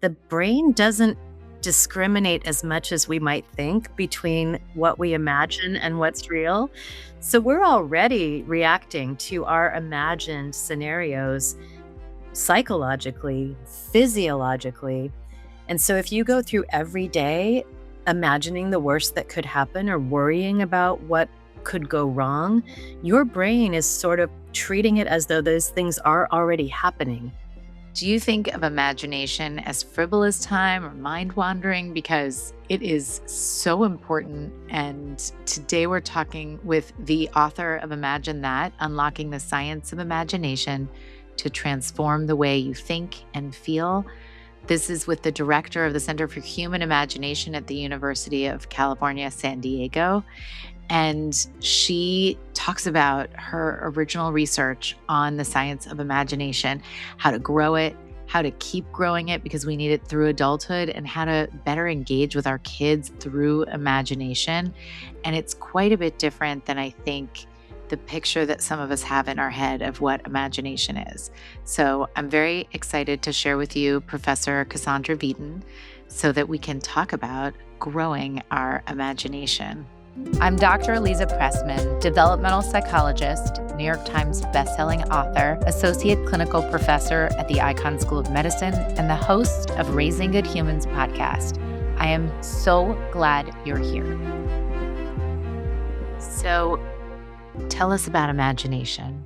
the brain doesn't discriminate as much as we might think between what we imagine and what's real. So we're already reacting to our imagined scenarios psychologically, physiologically. And so if you go through every day imagining the worst that could happen or worrying about what could go wrong, your brain is sort of treating it as though those things are already happening. Do you think of imagination as frivolous time or mind wandering? Because it is so important. And today we're talking with the author of Imagine That, Unlocking the Science of Imagination to Transform the Way You Think and Feel. This is with the director of the Center for Human Imagination at the University of California, San Diego. And she talks about her original research on the science of imagination, how to grow it, how to keep growing it because we need it through adulthood, and how to better engage with our kids through imagination. And it's quite a bit different than I think the picture that some of us have in our head of what imagination is. So I'm very excited to share with you Professor Cassandra Vieten so that we can talk about growing our imagination. I'm Dr. Aliza Pressman, developmental psychologist, New York Times bestselling author, associate clinical professor at the Icahn School of Medicine, and the host of Raising Good Humans podcast. I am so glad you're here. So, tell us about imagination.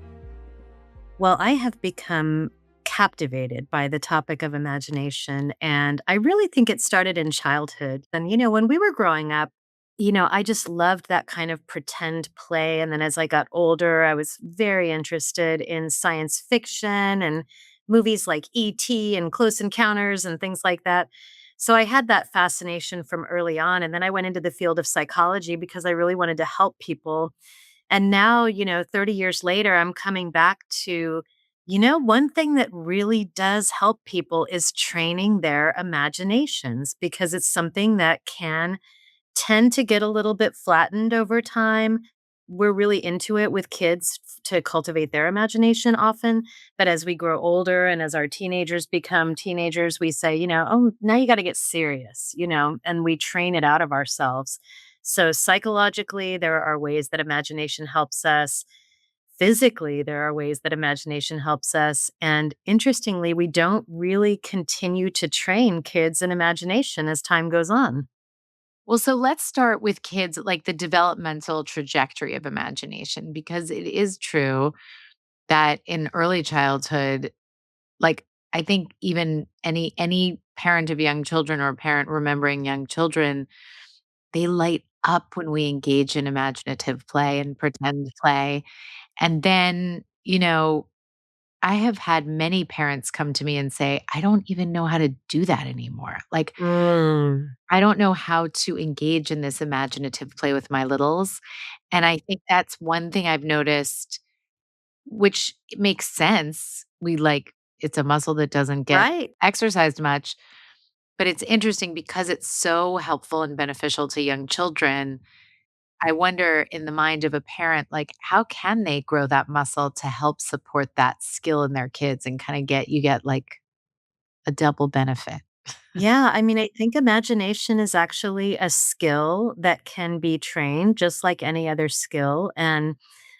Well, I have become captivated by the topic of imagination, and I really think it started in childhood. And, when we were growing up, I just loved that kind of pretend play. And then as I got older, I was very interested in science fiction and movies like E.T. and Close Encounters and things like that. So I had that fascination from early on. And then I went into the field of psychology because I really wanted to help people. And now, 30 years later, I'm coming back to, one thing that really does help people is training their imaginations because it's something that can tend to get a little bit flattened over time. We're really into it with kids to cultivate their imagination often. But as we grow older and as our teenagers become teenagers, we say, oh, now you got to get serious, and we train it out of ourselves. So psychologically, there are ways that imagination helps us. Physically, there are ways that imagination helps us. And interestingly, we don't really continue to train kids in imagination as time goes on. Well, so let's start with kids, like the developmental trajectory of imagination, because it is true that in early childhood, like I think even any parent of young children or parent remembering young children, they light up when we engage in imaginative play and pretend play. And then, I have had many parents come to me and say, I don't even know how to do that anymore. Like, Mm. I don't know how to engage in this imaginative play with my littles. And I think that's one thing I've noticed, which makes sense. It's a muscle that doesn't get Right. exercised much, but it's interesting because it's so helpful and beneficial to young children. I wonder in the mind of a parent, like how can they grow that muscle to help support that skill in their kids and kind of get like a double benefit? Yeah, I mean, I think imagination is actually a skill that can be trained just like any other skill. And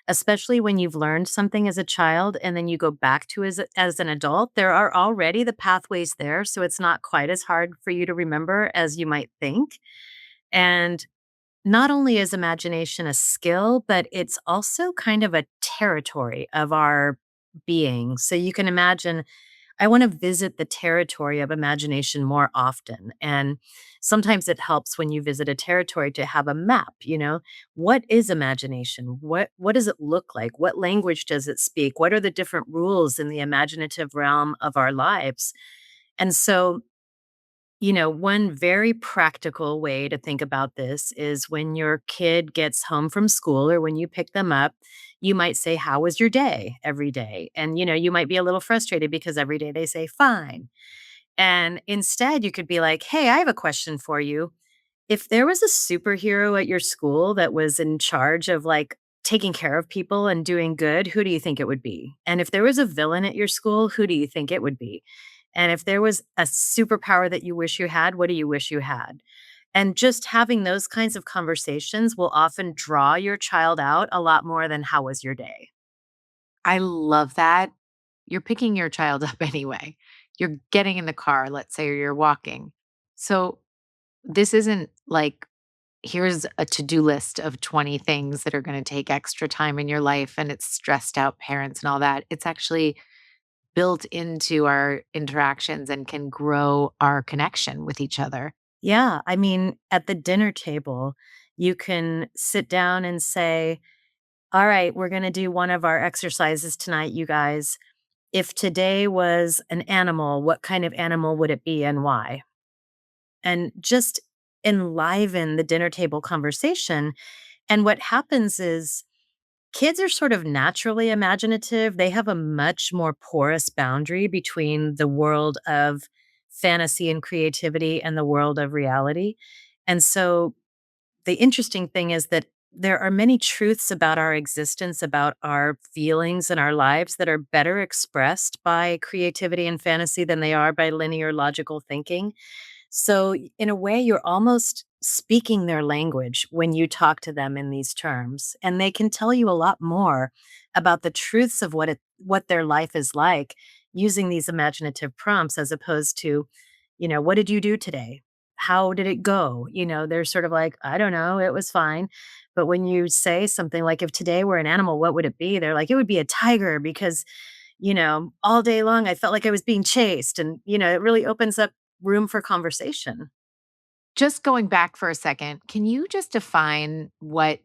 especially when you've learned something as a child and then you go back to as an adult, there are already the pathways there. So it's not quite as hard for you to remember as you might think. And not only is imagination a skill, but it's also kind of a territory of our being. So you can imagine I want to visit the territory of imagination more often. And sometimes it helps when you visit a territory to have a map, what is imagination? What does it look like? What language does it speak? What are the different rules in the imaginative realm of our lives? And so, one very practical way to think about this is when your kid gets home from school or when you pick them up, you might say, how was your day every day? And, you might be a little frustrated because every day they say, fine. And instead, you could be like, hey, I have a question for you. If there was a superhero at your school that was in charge of like taking care of people and doing good, who do you think it would be? And if there was a villain at your school, who do you think it would be? And if there was a superpower that you wish you had, what do you wish you had? And just having those kinds of conversations will often draw your child out a lot more than how was your day. I love that. You're picking your child up anyway. You're getting in the car, let's say, or you're walking. So this isn't like, here's a to-do list of 20 things that are going to take extra time in your life and it's stressed out parents and all that. It's actually built into our interactions and can grow our connection with each other. Yeah, I mean, at the dinner table, you can sit down and say, "All right, we're gonna do one of our exercises tonight, you guys. If today was an animal, what kind of animal would it be and why?" And just enliven the dinner table conversation. And what happens is kids are sort of naturally imaginative. They have a much more porous boundary between the world of fantasy and creativity and the world of reality. And so the interesting thing is that there are many truths about our existence, about our feelings and our lives that are better expressed by creativity and fantasy than they are by linear logical thinking. So, in a way, you're almost speaking their language when you talk to them in these terms, and they can tell you a lot more about the truths of what their life is like using these imaginative prompts as opposed to, "What did you do today? How did it go?" They're sort of like, "I don't know, it was fine." But when you say something like, "If today were an animal, what would it be?" They're like, "It would be a tiger because all day long I felt like I was being chased." And, it really opens up room for conversation. Just going back for a second, can you just define what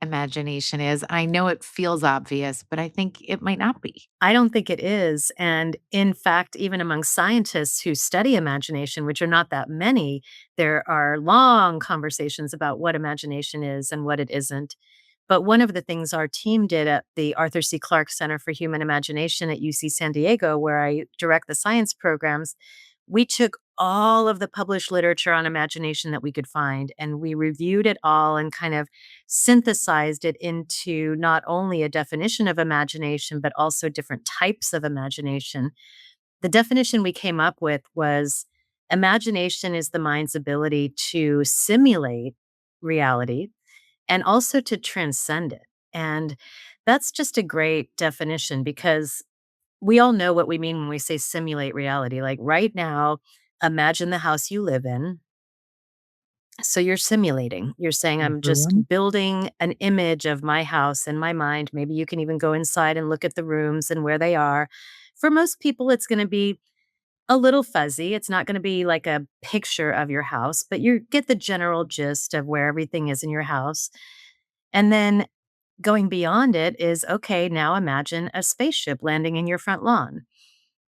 imagination is? I know it feels obvious, but I think it might not be. I don't think it is. And in fact, even among scientists who study imagination, which are not that many, there are long conversations about what imagination is and what it isn't. But one of the things our team did at the Arthur C. Clarke Center for Human Imagination at UC San Diego, where I direct the science programs, we took all of the published literature on imagination that we could find and we reviewed it all and kind of synthesized it into not only a definition of imagination, but also different types of imagination. The definition we came up with was imagination is the mind's ability to simulate reality and also to transcend it. And that's just a great definition because we all know what we mean when we say simulate reality. Like right now, imagine the house you live in. So you're simulating. You're saying, I'm just Mhm. building an image of my house in my mind. Maybe you can even go inside and look at the rooms and where they are. For most people, it's going to be a little fuzzy. It's not going to be like a picture of your house, but you get the general gist of where everything is in your house. And then going beyond it is okay, now imagine a spaceship landing in your front lawn.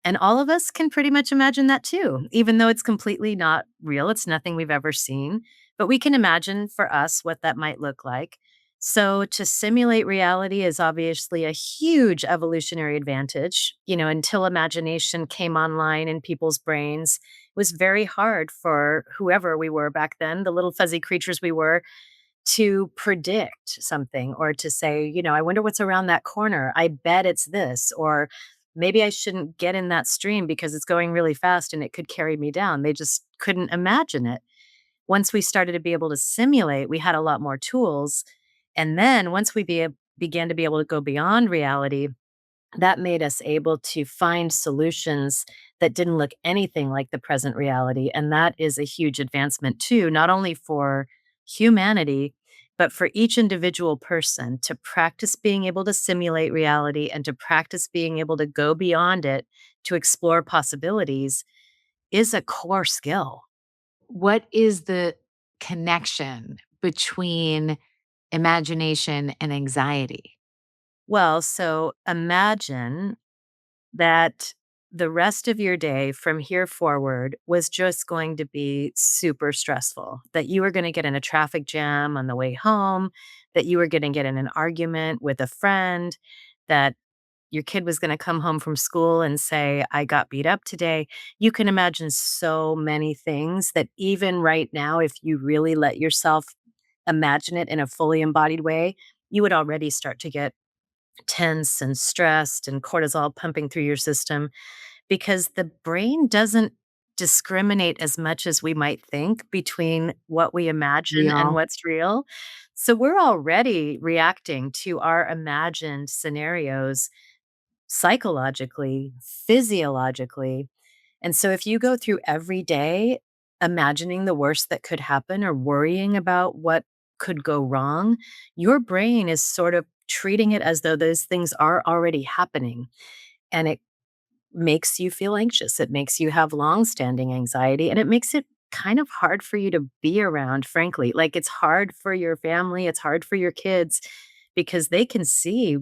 And all of us can pretty much imagine that too, even though it's completely not real. It's nothing we've ever seen, but we can imagine for us what that might look like. So, to simulate reality is obviously a huge evolutionary advantage. Until imagination came online in people's brains, it was very hard for whoever we were back then, the little fuzzy creatures we were, to predict something or to say, I wonder what's around that corner. I bet it's this. Or maybe I shouldn't get in that stream because it's going really fast and it could carry me down. They just couldn't imagine it. Once we started to be able to simulate, we had a lot more tools. And then once began to be able to go beyond reality, that made us able to find solutions that didn't look anything like the present reality, and that is a huge advancement too, not only for humanity, but for each individual person to practice being able to simulate reality and to practice being able to go beyond it to explore possibilities is a core skill. What is the connection between imagination and anxiety? Well, so imagine that the rest of your day from here forward was just going to be super stressful, that you were going to get in a traffic jam on the way home, that you were going to get in an argument with a friend, that your kid was going to come home from school and say, I got beat up today. You can imagine so many things that even right now, if you really let yourself imagine it in a fully embodied way, you would already start to get tense and stressed and cortisol pumping through your system because the brain doesn't discriminate as much as we might think between what we imagine and Real. what's real. So we're already reacting to our imagined scenarios psychologically, physiologically. And so if you go through every day imagining the worst that could happen or worrying about what could go wrong, your brain is sort of treating it as though those things are already happening. And it makes you feel anxious. It makes you have long-standing anxiety, and it makes it kind of hard for you to be around, frankly. Like, it's hard for your family, it's hard for your kids because they can see,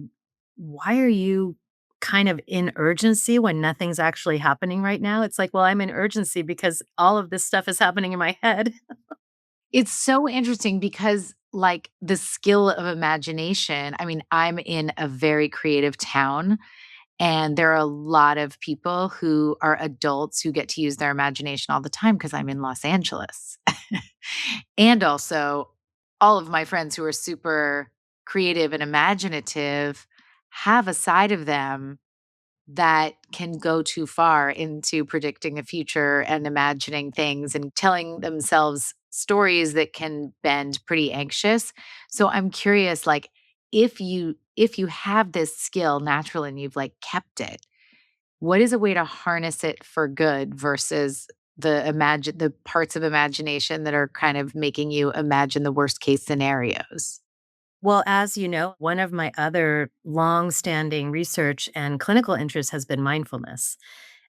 "Why are you kind of in urgency when nothing's actually happening right now?" It's like, "Well, I'm in urgency because all of this stuff is happening in my head." It's so interesting because, like, the skill of imagination, I mean, I'm in a very creative town, and there are a lot of people who are adults who get to use their imagination all the time because I'm in Los Angeles. And also, all of my friends who are super creative and imaginative have a side of them that can go too far into predicting a future and imagining things and telling themselves stories that can bend pretty anxious. So I'm curious, like, if you have this skill natural and you've like kept it, what is a way to harness it for good versus the parts of imagination that are kind of making you imagine the worst case scenarios? Well, as you know, one of my other long-standing research and clinical interests has been mindfulness.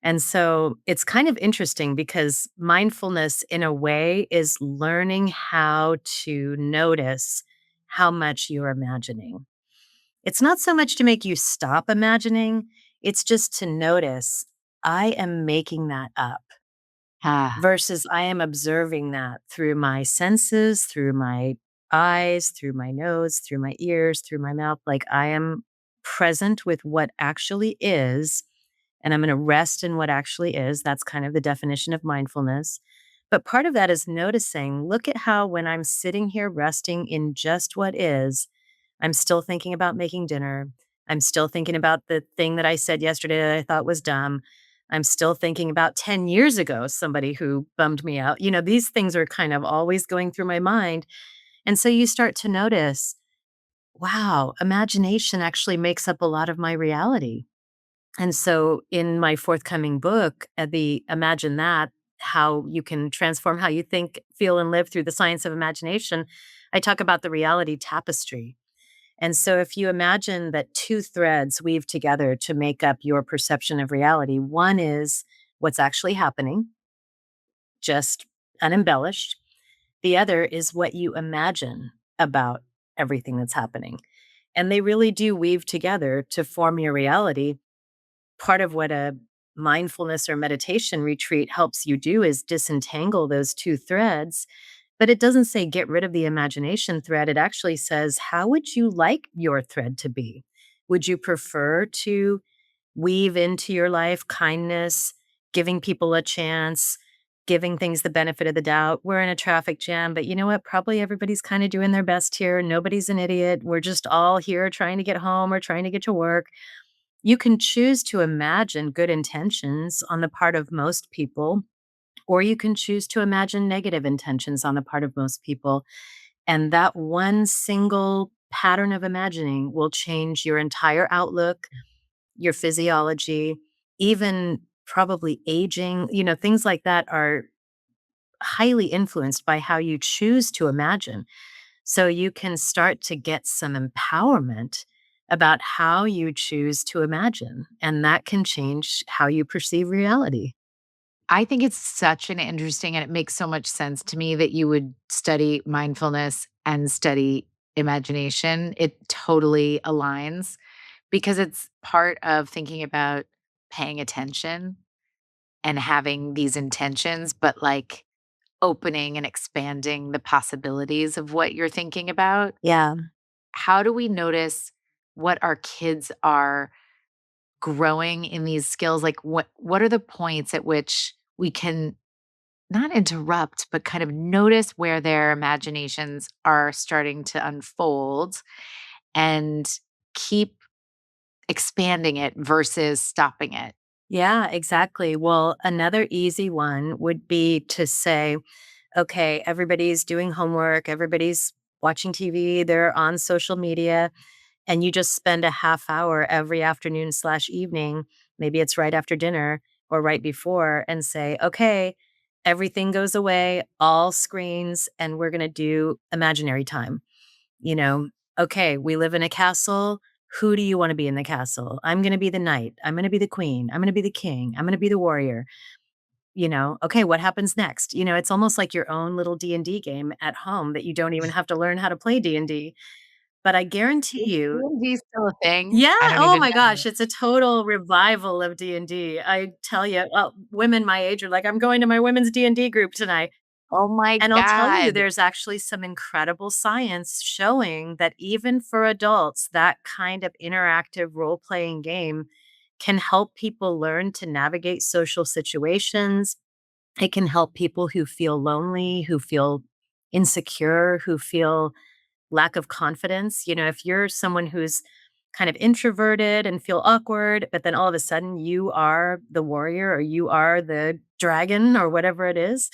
And so it's kind of interesting because mindfulness, in a way, is learning how to notice how much you're imagining. It's not so much to make you stop imagining, it's just to notice, I am making that up Ah, versus I am observing that through my senses, through my eyes, through my nose, through my ears, through my mouth. Like I am present with what actually is, and I'm going to rest in what actually is. That's kind of the definition of mindfulness. But part of that is noticing, look at how when I'm sitting here resting in just what is, I'm still thinking about making dinner. I'm still thinking about the thing that I said yesterday that I thought was dumb. I'm still thinking about 10 years ago, somebody who bummed me out. You know, these things are kind of always going through my mind. And so you start to notice, wow, imagination actually makes up a lot of my reality. And so in my forthcoming book, the Imagine That, how you can transform how you think, feel, and live through the science of imagination, I talk about the reality tapestry. And so if you imagine that two threads weave together to make up your perception of reality, one is what's actually happening, just unembellished. The other is what you imagine about everything that's happening. And they really do weave together to form your reality. Part of what a mindfulness or meditation retreat helps you do is disentangle those two threads, but it doesn't say get rid of the imagination thread. It actually says, how would you like your thread to be? Would you prefer to weave into your life kindness, giving people a chance, giving things the benefit of the doubt? We're in a traffic jam, but you know what? Probably everybody's kind of doing their best here. Nobody's an idiot. We're just all here trying to get home or trying to get to work. You can choose to imagine good intentions on the part of most people, or you can choose to imagine negative intentions on the part of most people. And that one single pattern of imagining will change your entire outlook, your physiology, even probably aging. You know, things like that are highly influenced by how you choose to imagine. So you can start to get some empowerment about how you choose to imagine, and that can change how you perceive reality. I think it's such an interesting and it makes so much sense to me that you would study mindfulness and study imagination. It totally aligns because it's part of thinking about paying attention and having these intentions, but like opening and expanding the possibilities of what you're thinking about. Yeah. How do we notice what our kids are growing in these skills? Like what are the points at which we can not interrupt, but kind of notice where their imaginations are starting to unfold and keep expanding it versus stopping it? Yeah, exactly. Well, another easy one would be to say, okay, everybody's doing homework, everybody's watching TV, they're on social media, and you just spend a half hour every afternoon slash evening, maybe it's right after dinner or right before, and say, okay, everything goes away, all screens, and we're going to do imaginary time. You know, okay, we live in a castle. Who do you want to be in the castle? I'm going to be the knight. I'm going to be the queen. I'm going to be the king. I'm going to be the warrior. Okay, what happens next? It's almost like your own little D&D game at home that you don't even have to learn how to play D&D. But I guarantee Is you. D&D still a thing? Yeah, I don't oh even my know. gosh, it's a total revival of D&D. I tell you, women my age are like, "I'm going to my women's D&D group tonight." Oh my And I'll tell you, god. there's actually some incredible science showing that even for adults, that kind of interactive role-playing game can help people learn to navigate social situations. It can help people who feel lonely, who feel insecure, who feel lack of confidence. If you're someone who's kind of introverted and feel awkward, but then all of a sudden you are the warrior or you are the dragon or whatever it is,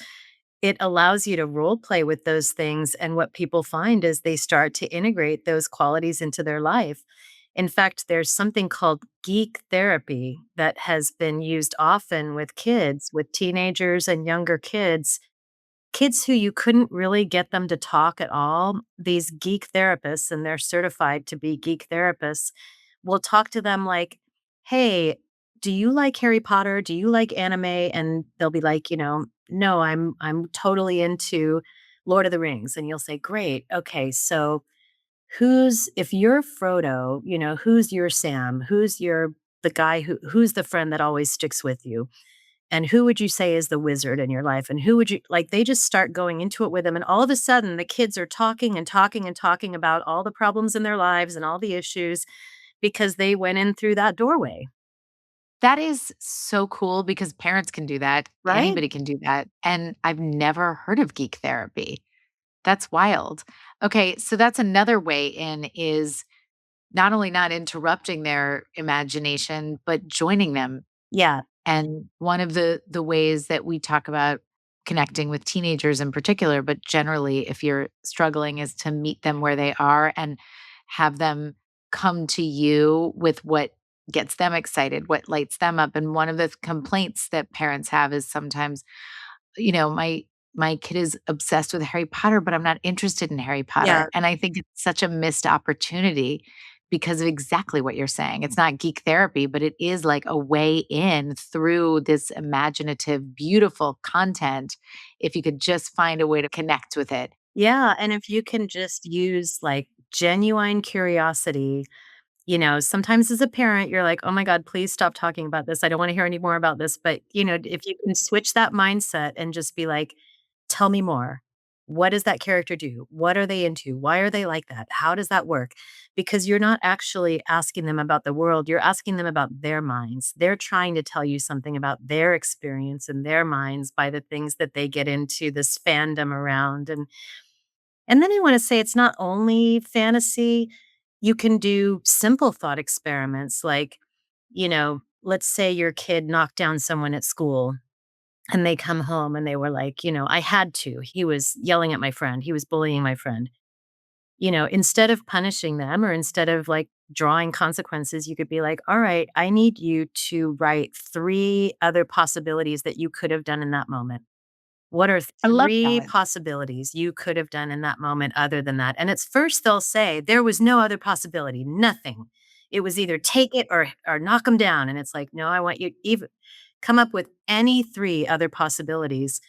it allows you to role play with those things. And what people find is they start to integrate those qualities into their life. In fact, there's something called geek therapy that has been used often with kids, with teenagers and younger kids who you couldn't really get them to talk at all. These geek therapists, and they're certified to be geek therapists, will talk to them like, "Hey, do you like Harry Potter? Do you like anime?" And they'll be like, "No, I'm totally into Lord of the Rings." And you'll say, "Great. Okay, so who's if you're Frodo, who's your Sam? Who's your the guy who's the friend that always sticks with you? And who would you say is the wizard in your life? And who would you like?" They just start going into it with them. And all of a sudden, the kids are talking and talking and talking about all the problems in their lives and all the issues because they went in through that doorway, That is so cool because parents can do that. right? Anybody can do that, and I've never heard of geek therapy. That's wild. Okay, so that's another way in is not only not interrupting their imagination, but joining them. Yeah. And one of the ways that we talk about connecting with teenagers in particular, but generally if you're struggling is to meet them where they are and have them come to you with what gets them excited, what lights them up. And one of the complaints that parents have is sometimes, my kid is obsessed with Harry Potter, but I'm not interested in Harry Potter. Yeah. And I think it's such a missed opportunity because of exactly what you're saying. It's not geek therapy, but it is like a way in through this imaginative, beautiful content. If you could just find a way to connect with it. Yeah. And if you can just use like genuine curiosity. Sometimes as a parent, you're like, "Oh my god, please stop talking about this. I don't wanna hear any more about this." But, if you can switch that mindset and just be like, "Tell me more. What does that character do? What are they into? Why are they like that? How does that work?" Because you're not actually asking them about the world, you're asking them about their minds. They're trying to tell you something about their experience and their minds by the things that they get into this fandom around, and then I wanna say it's not only fantasy. You can do simple thought experiments like, let's say your kid knocked down someone at school and they come home and they were like, "I had to. He was yelling at my friend. He was bullying my friend." Instead of punishing them or instead of like drawing consequences, you could be like, "All right, I need you to write 3 other possibilities that you could have done in that moment. What are I love 3 that. possibilities you could have done in that moment other than that?" And at first, they'll say, "There was no other possibility, nothing. It was either take it or knock them down." And it's like, "No, I want you even come up with any 3 other possibilities."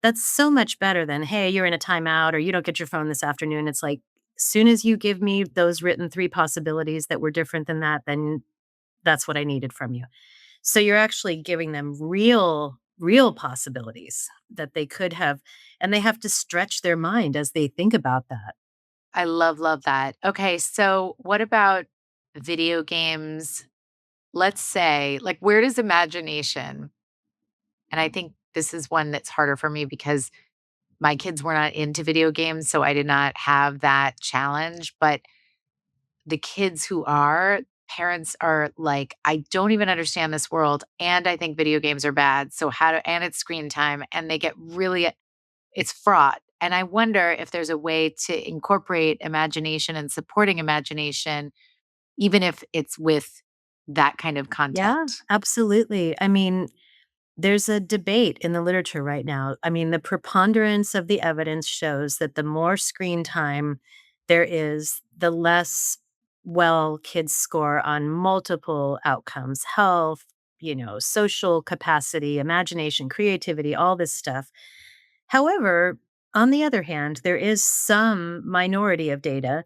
That's so much better than, "Hey, you're in a timeout," or "You don't get your phone this afternoon." It's like, soon as you give me those written 3 possibilities that were different than that, then that's what I needed from you. So you're actually giving them real possibilities that they could have, and they have to stretch their mind as they think about that. I love, love that. Okay, so what about video games? Let's say, like, where does imagination, and I think this is one that's harder for me because my kids were not into video games, so I did not have that challenge, but the kids who are, parents are like, I don't even understand this world. And I think video games are bad. So and it's screen time. And they get really, it's fraught. And I wonder if there's a way to incorporate imagination and supporting imagination, even if it's with that kind of Yeah, content. absolutely. I mean, there's a debate in the literature right now. I mean, the preponderance of the evidence shows that the more screen time there is, the less well kids score on multiple outcomes, health, social capacity, imagination, creativity, all this stuff. However, on the other hand, there is some minority of data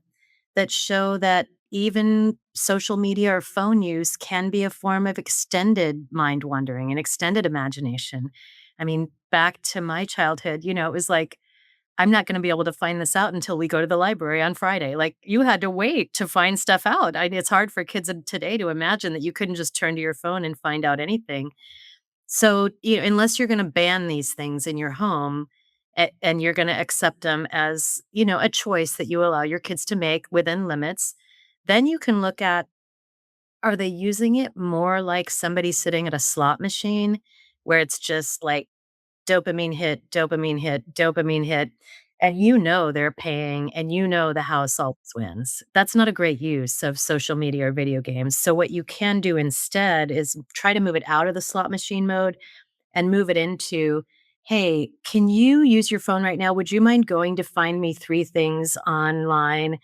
that show that even social media or phone use can be a form of extended mind wandering and extended imagination. I mean, back to my childhood, it was like, I'm not going to be able to find this out until we go to the library on Friday. Like, you had to wait to find stuff out. It's hard for kids of today to imagine that you couldn't just turn to your phone and find out anything. So, unless you're gonna ban these things in your home, and you're gonna accept them as, a choice that you allow your kids to make within limits, then you can look at, are they using it more like somebody sitting at a slot machine where it's just like dopamine hit, dopamine hit, dopamine hit, and they're paying and the house always wins. That's not a great use of social media or video games. So what you can do instead is try to move it out of the slot machine mode and move it into, "Hey, can you use your phone right now? Would you mind going to find me 3 things online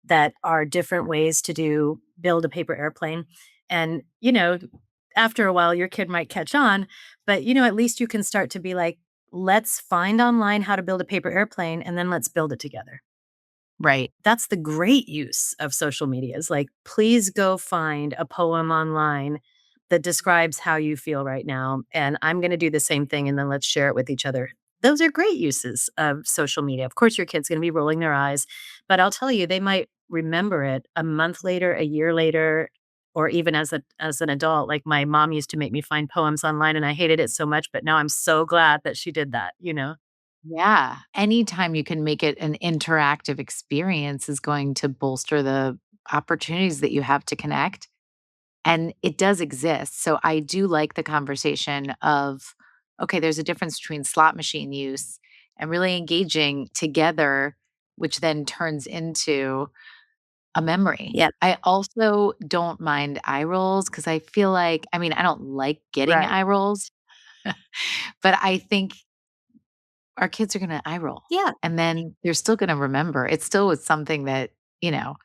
that are different ways to build a paper airplane?" And, after a while, your kid might catch on, but, at least you can start to be like, "Let's find online how to build a paper airplane, and then let's build it together." Right. That's the great use of social media is like, please go find a poem online that describes how you feel right now. And I'm going to do the same thing. And then let's share it with each other. Those are great uses of social media. Of course, your kid's going to be rolling their eyes, but I'll tell you, they might remember it a month later, a year later, or even as an adult. Like, my mom used to make me find poems online and I hated it so much, but now I'm so glad that she did that. Yeah. Anytime you can make it an interactive experience is going to bolster the opportunities that you have to connect. And it does exist. So I do like the conversation of, okay, there's a difference between slot machine use and really engaging together, which then turns into a memory. Yeah. I also don't mind eye rolls because I feel like, I mean, I don't like getting Right. eye rolls, but I think our kids are gonna eye roll, Yeah. and then they're still gonna remember. It still was something that, you know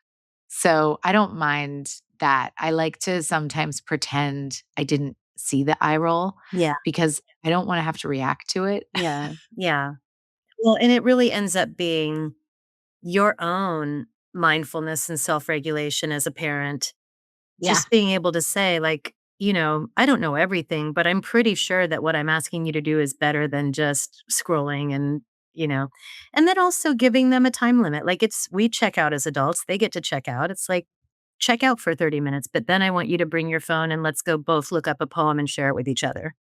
so I don't mind that. I like to sometimes pretend I didn't see the eye roll Yeah. because I don't wanna have to react to it. Yeah. Yeah. Well, and it really ends up being your own mindfulness and self-regulation as a parent. Yeah. Just being able to say, like, "I don't know everything, but I'm pretty sure that what I'm asking you to do is better than just scrolling," you know, and then also giving them a time limit. Like, we check out as adults, they get to check out. It's like, check out for 30 minutes, but then I want you to bring your phone and let's go both look up a poem and share it with each other.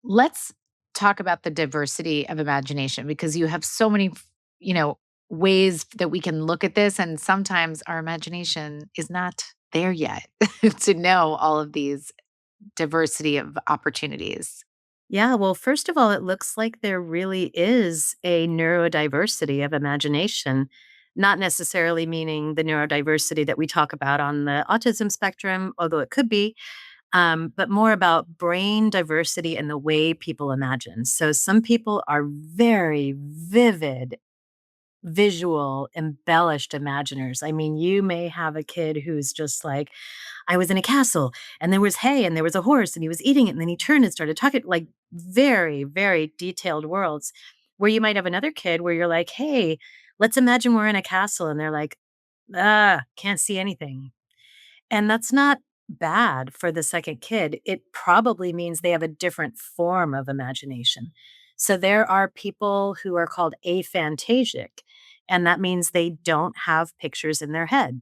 Let's talk about the diversity of imagination because you have so many, you know, ways that we can look at this, and sometimes our imagination is not there yet to know all of these diversity of opportunities. Yeah, well, first of all, it looks like there really is a neurodiversity of imagination, not necessarily meaning the neurodiversity that we talk about on the autism spectrum, although it could be, but more about brain diversity and the way people imagine. So some people are very vivid, visual, embellished imaginers. I mean, you may have a kid who's just like, I was in a castle and there was hay and there was a horse and he was eating it and then he turned and started talking, like, very, very detailed worlds. Where you might have another kid where you're like, "Hey, let's imagine we're in a castle," and they're like, "Ah, can't see anything." And that's not bad for the second kid. It probably means they have a different form of imagination. So there are people who are called aphantasic, and that means they don't have pictures in their head.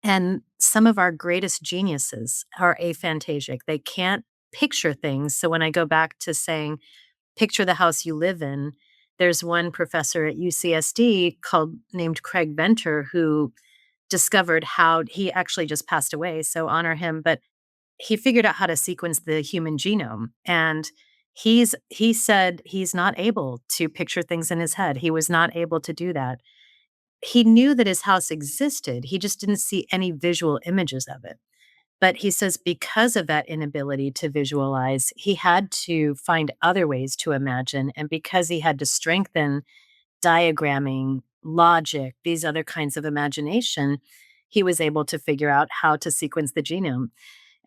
And some of our greatest geniuses are aphantasic. They can't picture things. So when I go back to saying, picture the house you live in, there's one professor at UCSD named Craig Venter who discovered how he actually just passed away, so honor him, but he figured out how to sequence the human genome, and he said he's not able to picture things in his head. He was not able to do that. He knew that his house existed, he just didn't see any visual images of it. But he says because of that inability to visualize, he had to find other ways to imagine, and because he had to strengthen diagramming, logic, these other kinds of imagination, he was able to figure out how to sequence the genome.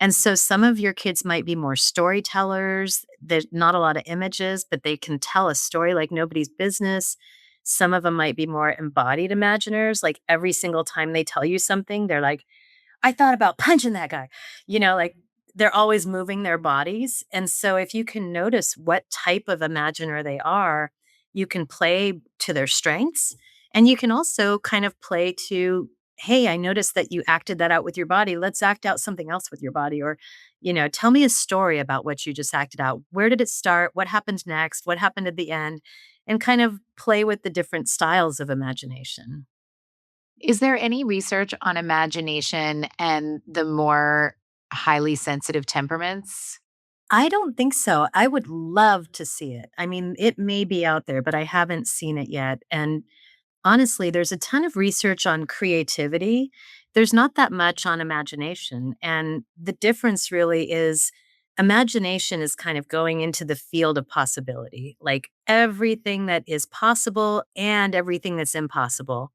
And so some of your kids might be more storytellers. There's not a lot of images, but they can tell a story like nobody's business. Some of them might be more embodied imaginers. Like every single time they tell you something, they're like, I thought about punching that guy. Like they're always moving their bodies. And so if you can notice what type of imaginer they are, you can play to their strengths. And you can also kind of play to, hey, I noticed that you acted that out with your body. Let's act out something else with your body. Or, tell me a story about what you just acted out. Where did it start? What happened next? What happened at the end? And kind of play with the different styles of imagination. Is there any research on imagination and the more highly sensitive temperaments? I don't think so. I would love to see it. I mean, it may be out there, but I haven't seen it yet. And honestly, there's a ton of research on creativity. There's not that much on imagination. And the difference really is imagination is kind of going into the field of possibility, like everything that is possible and everything that's impossible.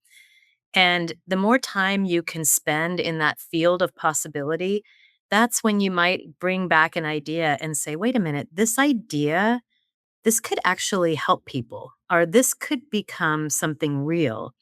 And the more time you can spend in that field of possibility, that's when you might bring back an idea and say, wait a minute, this idea, this could actually help people, or this could become something real.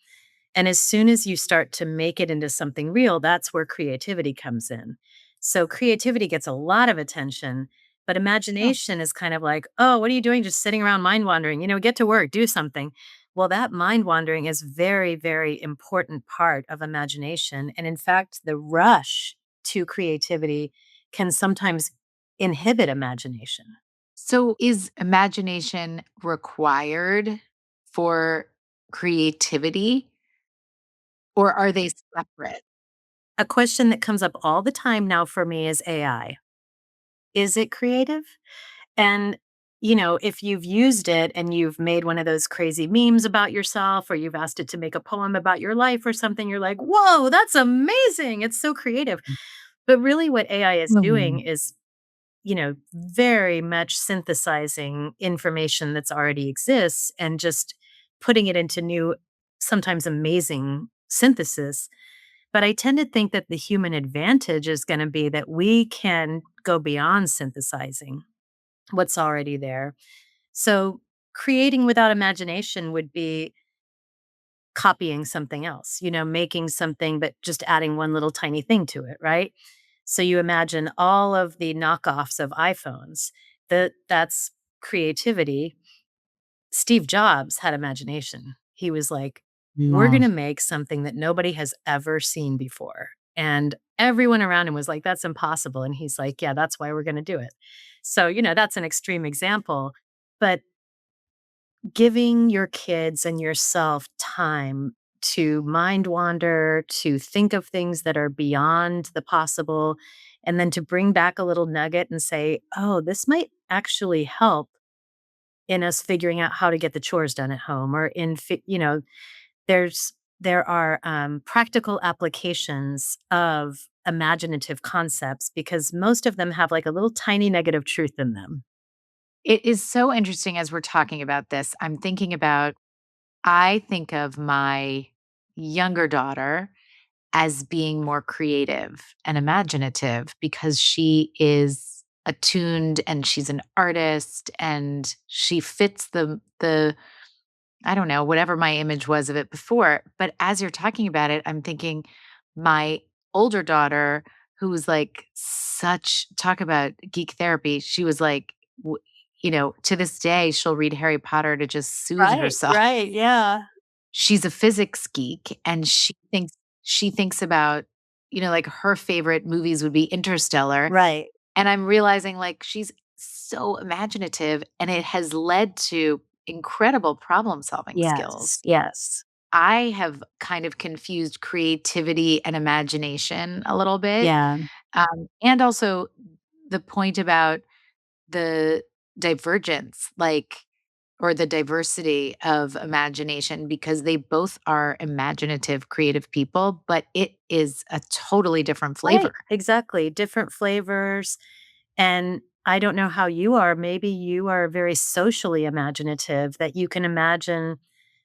And as soon as you start to make it into something real, that's where creativity comes in. So creativity gets a lot of attention, but Oh. imagination is kind of like, oh, what are you doing? Just sitting around mind wandering, get to work, do something. Well, that mind wandering is very, very important part of imagination. And in fact, the rush to creativity can sometimes inhibit imagination. So is imagination required for creativity or are they separate? A question that comes up all the time now for me is AI. Is it creative? And, if you've used it and you've made one of those crazy memes about yourself, or you've asked it to make a poem about your life or something, you're like, whoa, that's amazing. It's so creative. But really, what AI is doing Mhm. is, very much synthesizing information that's already exists and just putting it into new, sometimes amazing synthesis. But I tend to think that the human advantage is going to be that we can go beyond synthesizing what's already there. So creating without imagination would be copying something else, making something, but just adding one little tiny thing to it, right? So you imagine all of the knockoffs of iPhones, that's creativity. Steve Jobs had imagination. He was like, we're No. going to make something that nobody has ever seen before. And everyone around him was like, that's impossible. And he's like, yeah, that's why we're going to do it. So, that's an extreme example. But giving your kids and yourself time to mind wander, to think of things that are beyond the possible, and then to bring back a little nugget and say, oh, this might actually help in us figuring out how to get the chores done at home, or there's there are practical applications of imaginative concepts because most of them have like a little tiny negative truth in them. It is so interesting as we're talking about this. I'm thinking about I think of my younger daughter as being more creative and imaginative because she is attuned and she's an artist and she fits the I don't know, whatever my image was of it before. But as you're talking about it, I'm thinking my older daughter, who was like such talk about geek therapy, she was like, to this day, she'll read Harry Potter to just soothe Right, herself. right, yeah. She's a physics geek and she thinks about, like her favorite movies would be Interstellar. Right. And I'm realizing like she's so imaginative and it has led to incredible problem solving Yes, skills. yes. I have kind of confused creativity and imagination a little bit, Yeah. and also the point about the divergence, like, or the diversity of imagination because they both are imaginative, creative people, but it is a totally different flavor. Right, exactly, different flavors, and I don't know how you are, maybe you are very socially imaginative that you can imagine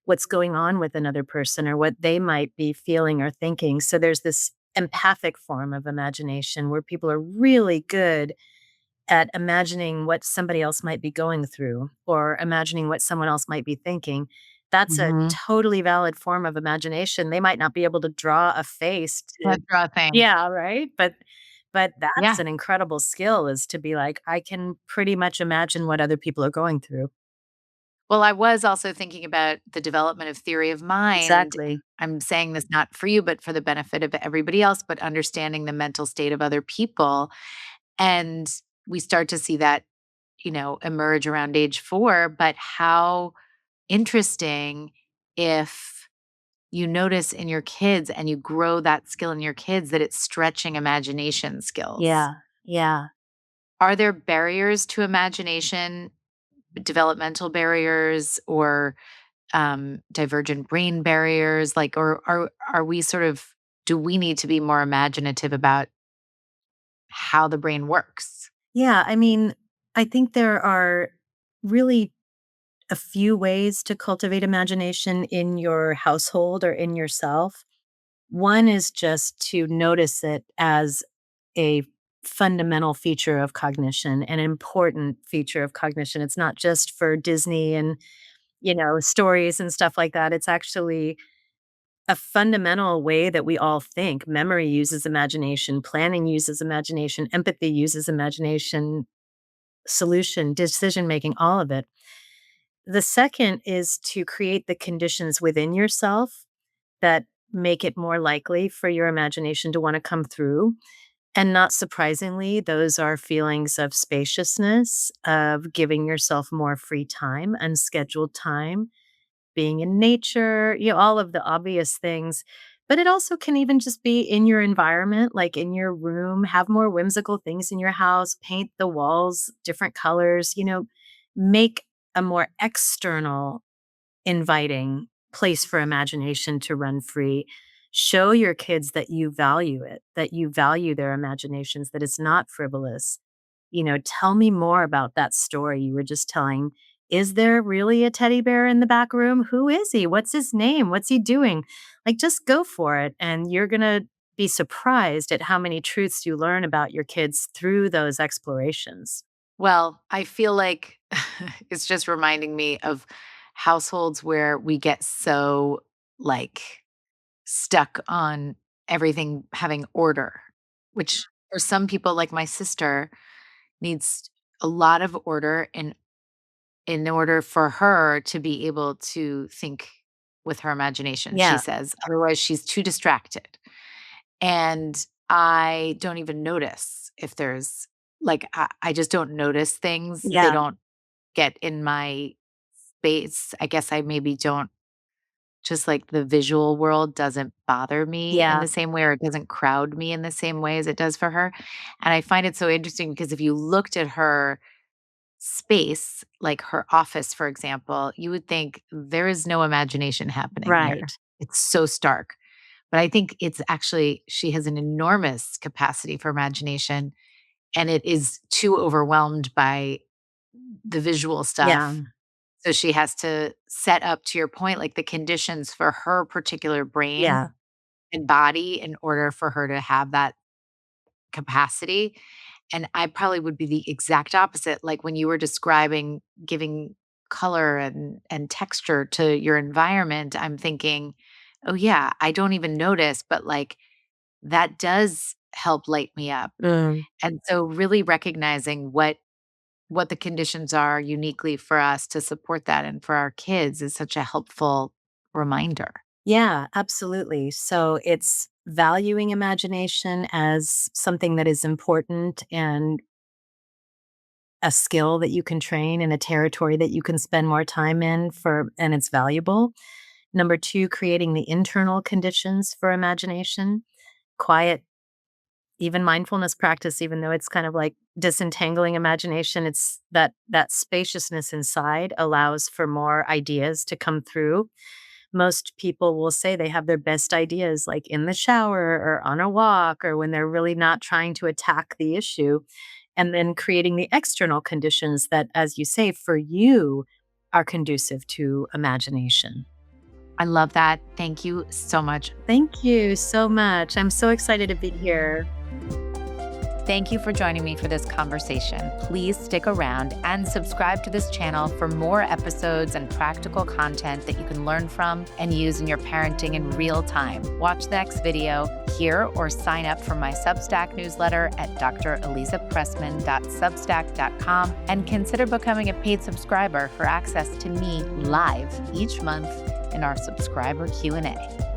what's going on with another person or what they might be feeling or thinking, so there's this empathic form of imagination where people are really good at imagining what somebody else might be going through or imagining what someone else might be thinking. That's a Mhm. totally valid form of imagination. They might not be able to draw a face to Blood draw thing. yeah, right? But that's Yeah. an incredible skill is to be like, I can pretty much imagine what other people are going through. Well, I was also thinking about the development of theory of mind. Exactly. I'm saying this not for you, but for the benefit of everybody else, but understanding the mental state of other people. And we start to see that, emerge around age 4. But how interesting if you notice in your kids and you grow that skill in your kids that it's stretching imagination skills. Yeah. Yeah. Are there barriers to imagination, developmental barriers, or divergent brain barriers? Like, or are we sort of, do we need to be more imaginative about how the brain works? Yeah. I mean, I think there are really a few ways to cultivate imagination in your household or in yourself. One is just to notice it as a fundamental feature of cognition, an important feature of cognition. It's not just for Disney and, stories and stuff like that. It's actually a fundamental way that we all think. Memory uses imagination, planning uses imagination, empathy uses imagination, solution, decision making, all of it. The second is to create the conditions within yourself that make it more likely for your imagination to want to come through. And not surprisingly, those are feelings of spaciousness, of giving yourself more free time, unscheduled time, being in nature, all of the obvious things. But it also can even just be in your environment, like in your room, have more whimsical things in your house, paint the walls different colors, make a more external inviting place for imagination to run free. Show your kids that you value it, that you value their imaginations, that it's not frivolous. Tell me more about that story you were just telling. Is there really a teddy bear in the back room? Who is he? What's his name? What's he doing? Like, just go for it. And you're going to be surprised at how many truths you learn about your kids through those explorations. Well, I feel like it's just reminding me of households where we get so, like, stuck on everything having order, which for some people, like my sister, needs a lot of order in order for her to be able to think with her imagination, she Yeah. says. Otherwise, she's too distracted. And I don't even notice if there's, like, I just don't notice things. They Yeah. don't get in my space. I guess I maybe don't, just like the visual world doesn't bother me in Yeah. the same way, or it doesn't crowd me in the same way as it does for her. And I find it so interesting because if you looked at her space, like her office, for example, you would think there is no imagination happening Right. here. It's so stark. But I think it's actually, she has an enormous capacity for imagination, and it is too overwhelmed by the visual Yeah. stuff. So she has to set up, to your point, like the conditions for her particular brain Yeah. and body in order for her to have that capacity. And I probably would be the exact opposite. Like when you were describing giving color and texture to your environment, I'm thinking, oh yeah, I don't even notice, but like that does help light me up. Mm. And so really recognizing what the conditions are uniquely for us to support that and for our kids is such a helpful reminder. Yeah, absolutely. So it's valuing imagination as something that is important and a skill that you can train in a territory that you can spend more time in for and it's valuable. Number 2, creating the internal conditions for imagination, quiet, even mindfulness practice, even though it's kind of like disentangling imagination, it's that spaciousness inside allows for more ideas to come through. Most people will say they have their best ideas like in the shower or on a walk or when they're really not trying to attack the issue. And then creating the external conditions that, as you say, for you are conducive to imagination. I love that. Thank you so much. Thank you so much. I'm so excited to be here. Thank you for joining me for this conversation. Please stick around and subscribe to this channel for more episodes and practical content that you can learn from and use in your parenting in real time. Watch the next video here or sign up for my Substack newsletter at dralizapressman.substack.com and consider becoming a paid subscriber for access to me live each month in our subscriber Q&A.